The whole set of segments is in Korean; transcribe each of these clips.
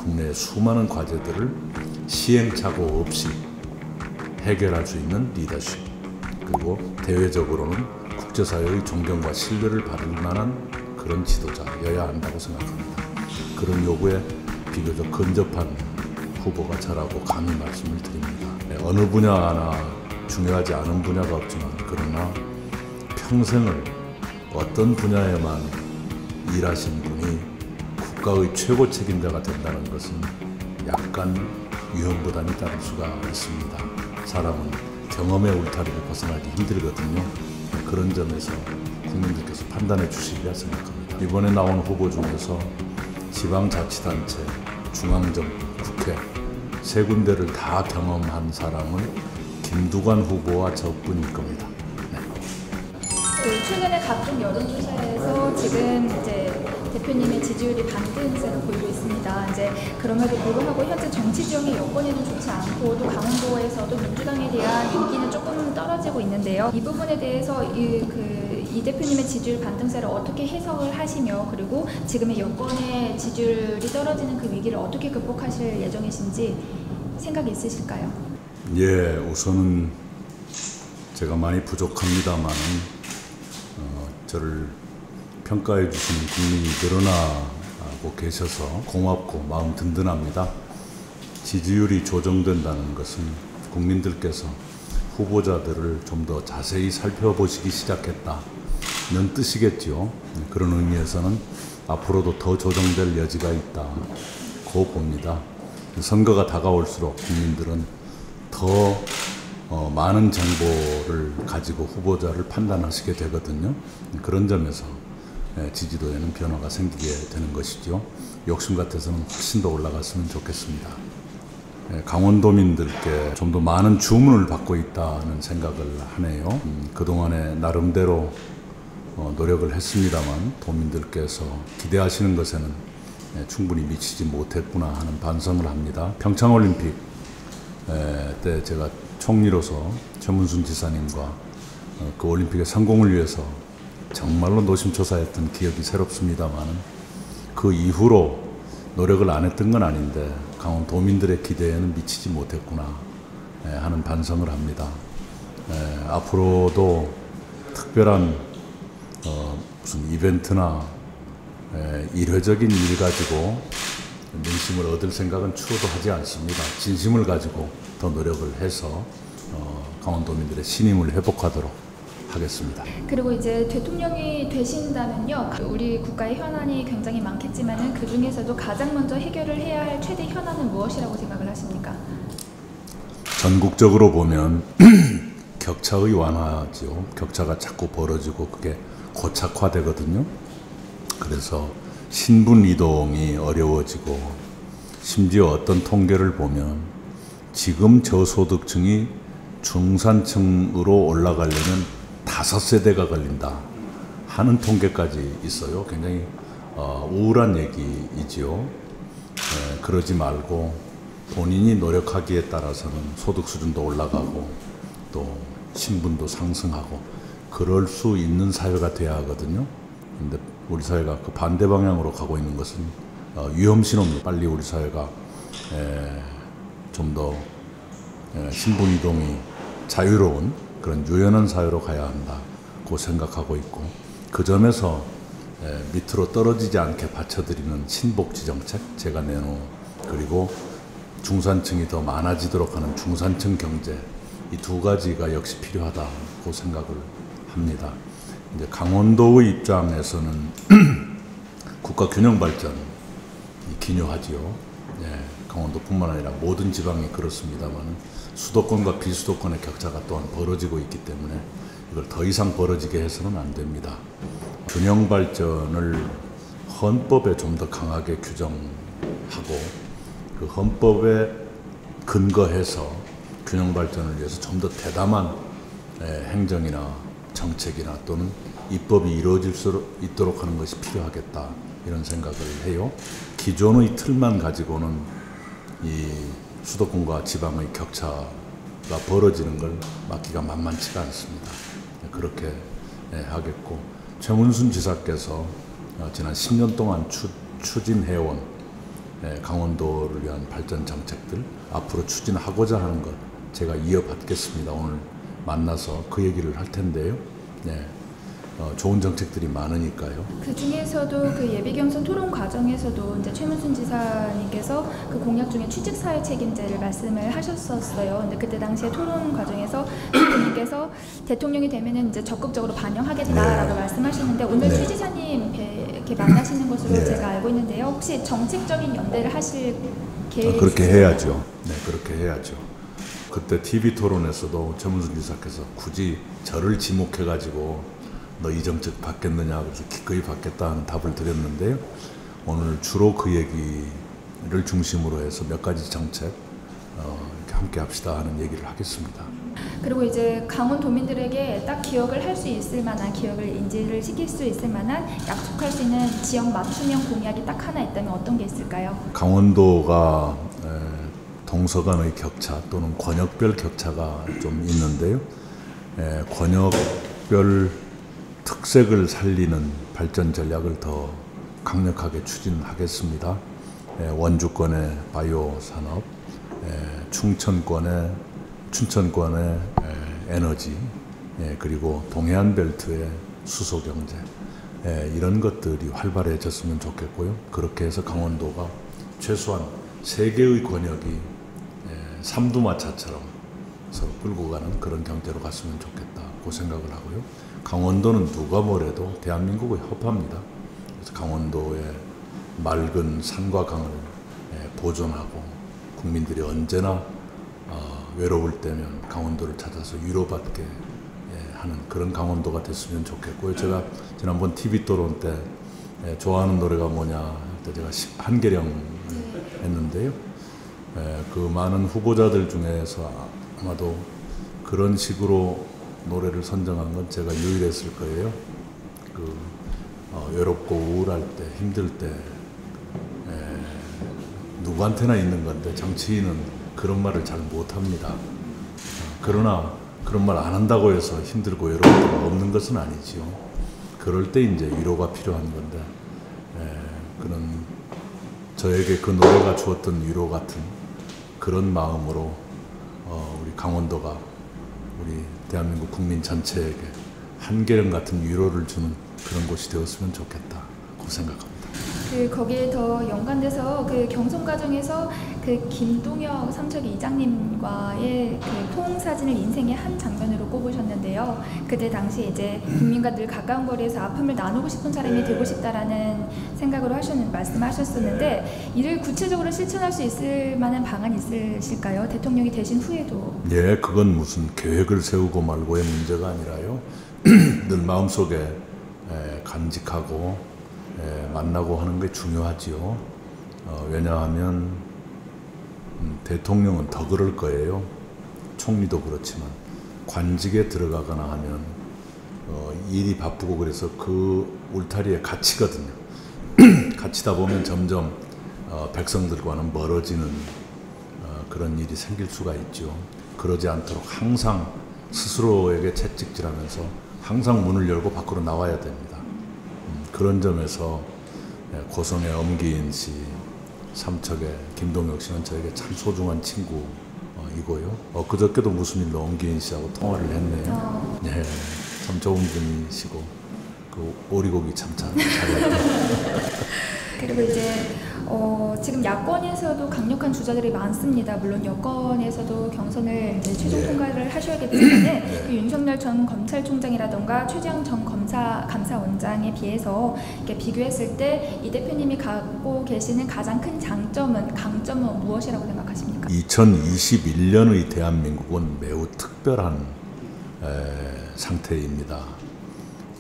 국내의 수많은 과제들을 시행착오 없이 해결할 수 있는 리더십, 그리고 대외적으로는 국제사회의 존경과 신뢰를 받을 만한 그런 지도자여야 한다고 생각합니다. 그런 요구에 비교적 근접한 후보가 저라고 감히 말씀을 드립니다. 어느 분야나 중요하지 않은 분야가 없지만, 그러나 평생을 어떤 분야에만 일하신 분이 국가의 최고 책임자가 된다는 것은 약간 위험부담이 따를 수가 있습니다. 사람은 경험의 울타리를 벗어나기 힘들거든요. 그런 점에서 국민들께서 판단해 주시리라 생각합니다. 이번에 나온 후보 중에서 지방자치단체, 중앙정부, 국회 세 군데를 다 경험한 사람은 김두관 후보와 저뿐일 겁니다. 네. 최근에 각종 여론조사에서 지금 이제 대표님의 지지율이 반등세를 보이고 있습니다. 이제 그럼에도 불구하고 현재 정치 지형의 여건에는 좋지 않고, 또 강원도에서도 민주당에 대한 인기는 조금 떨어지고 있는데요. 이 부분에 대해서 이 대표님의 지지율 반등세를 어떻게 해석을 하시며, 그리고 지금의 여건의 지지율이 떨어지는 그 위기를 어떻게 극복하실 예정이신지 생각이 있으실까요? 예, 우선은 제가 많이 부족합니다만 저를 평가해 주시는 국민이 늘어나고 계셔서 고맙고 마음 든든합니다. 지지율이 조정된다는 것은 국민들께서 후보자들을 좀 더 자세히 살펴보시기 시작했다는 뜻이겠죠. 그런 의미에서는 앞으로도 더 조정될 여지가 있다고 봅니다. 선거가 다가올수록 국민들은 더 많은 정보를 가지고 후보자를 판단하시게 되거든요. 그런 점에서 지지도에는 변화가 생기게 되는 것이죠. 욕심 같아서는 훨씬 더 올라갔으면 좋겠습니다. 강원도민들께 좀 더 많은 주문을 받고 있다는 생각을 하네요. 그동안에 나름대로 노력을 했습니다만 도민들께서 기대하시는 것에는 충분히 미치지 못했구나 하는 반성을 합니다. 평창올림픽 때 제가 총리로서 최문순 지사님과 그 올림픽의 성공을 위해서 정말로 노심초사했던 기억이 새롭습니다만, 그 이후로 노력을 안 했던 건 아닌데 강원도민들의 기대에는 미치지 못했구나 하는 반성을 합니다. 앞으로도 특별한 무슨 이벤트나 일회적인 일 가지고 민심을 얻을 생각은 추호도 하지 않습니다. 진심을 가지고 더 노력을 해서 강원도민들의 신임을 회복하도록 하겠습니다. 그리고 이제 대통령이 되신다면요, 우리 국가의 현안이 굉장히 많겠지만은 그 중에서도 가장 먼저 해결을 해야 할 최대 현안은 무엇이라고 생각을 하십니까? 전국적으로 보면 격차의 완화죠. 격차가 자꾸 벌어지고 그게 고착화되거든요. 그래서 신분 이동이 어려워지고, 심지어 어떤 통계를 보면 지금 저소득층이 중산층으로 올라가려면 5세대가 걸린다 하는 통계까지 있어요. 굉장히 우울한 얘기이지요. 그러지 말고 본인이 노력하기에 따라서는 소득 수준도 올라가고 또 신분도 상승하고 그럴 수 있는 사회가 돼야 하거든요. 근데 우리 사회가 그 반대 방향으로 가고 있는 것은 위험 신호입니다. 빨리 우리 사회가 좀 더 신분 이동이 자유로운 그런 유연한 사회로 가야 한다고 생각하고 있고, 그 점에서 밑으로 떨어지지 않게 받쳐드리는 신복지 정책 제가 내놓은, 그리고 중산층이 더 많아지도록 하는 중산층 경제, 이 두 가지가 역시 필요하다고 생각을 합니다. 이제 강원도의 입장에서는 국가 균형 발전이 기묘하지요. 강원도뿐만 아니라 모든 지방이 그렇습니다만 수도권과 비수도권의 격차가 또한 벌어지고 있기 때문에 이걸 더 이상 벌어지게 해서는 안 됩니다. 균형 발전을 헌법에 좀 더 강하게 규정하고, 그 헌법에 근거해서 균형 발전을 위해서 좀 더 대담한 행정이나 정책이나 또는 입법이 이루어질 수 있도록 하는 것이 필요하겠다, 이런 생각을 해요. 기존의 틀만 가지고는 이 수도권과 지방의 격차가 벌어지는 걸 막기가 만만치가 않습니다. 그렇게 하겠고, 최문순 지사께서 지난 10년 동안 추진해온 강원도를 위한 발전 정책들 앞으로 추진하고자 하는 것 제가 이어받겠습니다. 오늘 만나서 그 얘기를 할 텐데요. 네. 좋은 정책들이 많으니까요. 그 중에서도 그 예비 경선 토론 과정에서도 이제 최문순 지사님께서 그 공약 중에 취직 사회 책임제를 말씀을 하셨었어요. 근데 그때 당시에 토론 과정에서 대표님께서 대통령이 되면은 이제 적극적으로 반영하겠다라고 말씀하시는데 오늘 최 지사님 이렇게 만나시는 것으로 제가 알고 있는데요. 혹시 정책적인 연대를 하실 계획이 그렇게 있으세요? 해야죠. 네, 그렇게 해야죠. 그때 TV 토론에서도 최문순 지사께서 굳이 저를 지목해가지고 너 이 정책 받겠느냐 그래서 기꺼이 받겠다는 답을 드렸는데요. 오늘 주로 그 얘기를 중심으로 해서 몇 가지 정책 이렇게 함께 합시다 하는 얘기를 하겠습니다. 그리고 이제 강원도민들에게 딱 기억을 할 수 있을 만한, 기억을 인지를 시킬 수 있을 만한 약속할 수 있는 지역 맞춤형 공약이 딱 하나 있다면 어떤 게 있을까요? 강원도가 동서 간의 격차 또는 권역별 격차가 좀 있는데요. 권역별 특색을 살리는 발전 전략을 더 강력하게 추진하겠습니다. 원주권의 바이오 산업, 춘천권의 에너지, 그리고 동해안 벨트의 수소 경제, 이런 것들이 활발해졌으면 좋겠고요. 그렇게 해서 강원도가 최소한 3개의 권역이 삼두마차처럼 서로 끌고 가는 그런 경제로 갔으면 좋겠다고 생각을 하고요. 강원도는 누가 뭐래도 대한민국의 허파입니다. 그래서 강원도의 맑은 산과 강을 보존하고 국민들이 언제나 외로울 때면 강원도를 찾아서 위로받게 하는 그런 강원도가 됐으면 좋겠고요. 제가 지난번 TV 토론 때 좋아하는 노래가 뭐냐 할 때 제가 한계령 했는데요. 그 많은 후보자들 중에서 아마도 그런 식으로 노래를 선정한 건 제가 유일했을 거예요. 외롭고 우울할 때, 힘들 때 누구한테나 있는 건데 정치인은 그런 말을 잘 못합니다. 그러나 그런 말 안 한다고 해서 힘들고 외로울 때가 없는 것은 아니지요. 그럴 때 이제 위로가 필요한 건데 그런 저에게 그 노래가 주었던 위로 같은 그런 마음으로 우리 강원도가 우리 대한민국 국민 전체에게 한계령 같은 위로를 주는 그런 곳이 되었으면 좋겠다고 생각합니다. 거기에 더 연관돼서 그 경선 과정에서 그 김동혁 삼척이 이장님과의 그 포옹 사진을 인생의 한 장면으로 꼽으셨는데요. 그때 당시 이제 국민과 늘 가까운 거리에서 아픔을 나누고 싶은 사람이 되고 싶다라는 생각으로 말씀하셨었는데 이를 구체적으로 실천할 수 있을 만한 방안이 있으실까요? 대통령이 되신 후에도. 예, 그건 무슨 계획을 세우고 말고의 문제가 아니라요. 늘 마음속에 간직하고 만나고 하는 게 중요하지요. 왜냐하면 대통령은 더 그럴 거예요. 총리도 그렇지만 관직에 들어가거나 하면 일이 바쁘고 그래서 그 울타리에 갇히거든요. 갇히다 보면 점점 백성들과는 멀어지는 그런 일이 생길 수가 있죠. 그러지 않도록 항상 스스로에게 채찍질하면서 항상 문을 열고 밖으로 나와야 됩니다. 그런 점에서 고성의 엄기인 씨, 삼척의 김동혁 씨는 저에게 참 소중한 친구이고요. 그저께도 무슨 일로 엄기인 씨하고 통화를 했네요. 네, 참 좋은 분이시고 그 오리고기 참 잘했다. 그리고 이제 지금 야권에서도 강력한 주자들이 많습니다. 물론 여권에서도 경선을 이제 최종 통과를 하셔야겠지만 그 윤석열 전 검찰총장이라던가 최재형 전 감사원장에 비해서 이렇게 비교했을 때 이 대표님이 갖고 계시는 가장 큰 강점은 무엇이라고 생각하십니까? 2021년의 대한민국은 매우 특별한 상태입니다.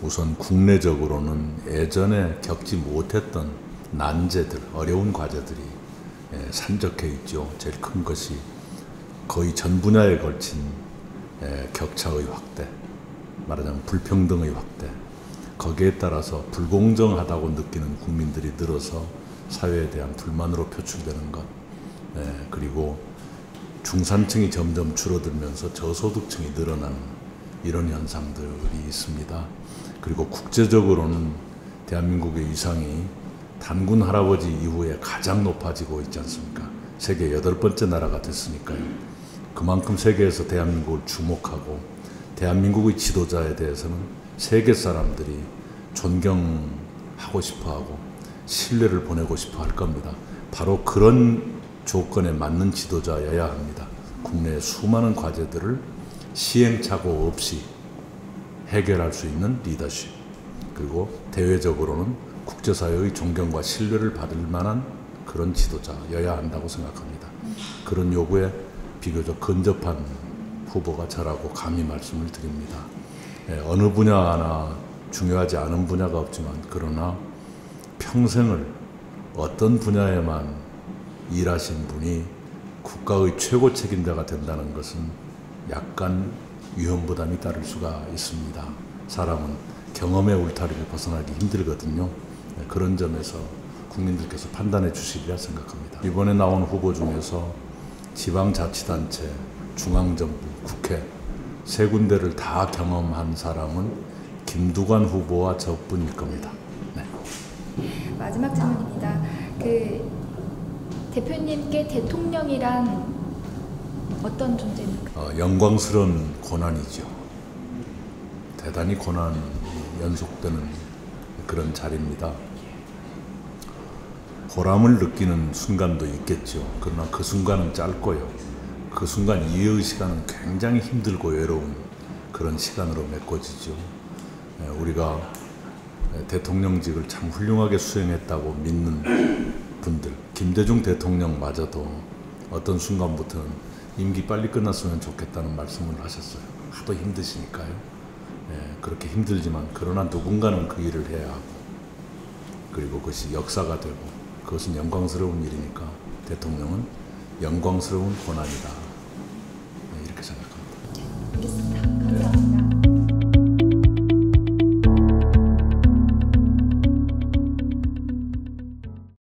우선 국내적으로는 예전에 겪지 못했던 난제들, 어려운 과제들이 산적해 있죠. 제일 큰 것이 거의 전 분야에 걸친 격차의 확대, 말하자면 불평등의 확대, 거기에 따라서 불공정하다고 느끼는 국민들이 늘어서 사회에 대한 불만으로 표출되는 것, 그리고 중산층이 점점 줄어들면서 저소득층이 늘어나는 이런 현상들이 있습니다. 그리고 국제적으로는 대한민국의 위상이 단군 할아버지 이후에 가장 높아지고 있지 않습니까? 세계 8번째 나라가 됐으니까요. 그만큼 세계에서 대한민국을 주목하고 대한민국의 지도자에 대해서는 세계 사람들이 존경하고 싶어하고 신뢰를 보내고 싶어 할 겁니다. 바로 그런 조건에 맞는 지도자여야 합니다. 국내의 수많은 과제들을 시행착오 없이 해결할 수 있는 리더십, 그리고 대외적으로는 국제사회의 존경과 신뢰를 받을 만한 그런 지도자여야 한다고 생각합니다. 그런 요구에 비교적 근접한 후보가 저라고 감히 말씀을 드립니다. 어느 분야나 중요하지 않은 분야가 없지만 그러나 평생을 어떤 분야에만 일하신 분이 국가의 최고 책임자가 된다는 것은 약간 위험 부담이 따를 수가 있습니다. 사람은 경험의 울타리를 벗어나기 힘들거든요. 그런 점에서 국민들께서 판단해 주시리라 생각합니다. 이번에 나온 후보 중에서 지방자치단체, 중앙정부, 국회 세 군데를 다 경험한 사람은 김두관 후보와 저뿐일 겁니다. 네. 마지막 질문입니다. 대표님께 대통령이란 어떤 존재입니까? 영광스러운 고난이죠. 대단히 고난이 연속되는 그런 자리입니다. 보람을 느끼는 순간도 있겠죠. 그러나 그 순간은 짧고요. 그 순간 이후의 시간은 굉장히 힘들고 외로운 그런 시간으로 메꿔지죠. 우리가 대통령직을 참 훌륭하게 수행했다고 믿는 분들, 김대중 대통령마저도 어떤 순간부터는 임기 빨리 끝났으면 좋겠다는 말씀을 하셨어요. 하도 힘드시니까요. 그렇게 힘들지만 그러나 누군가는 그 일을 해야 하고, 그리고 그것이 역사가 되고 그것은 영광스러운 일이니까 대통령은 영광스러운 고난이다.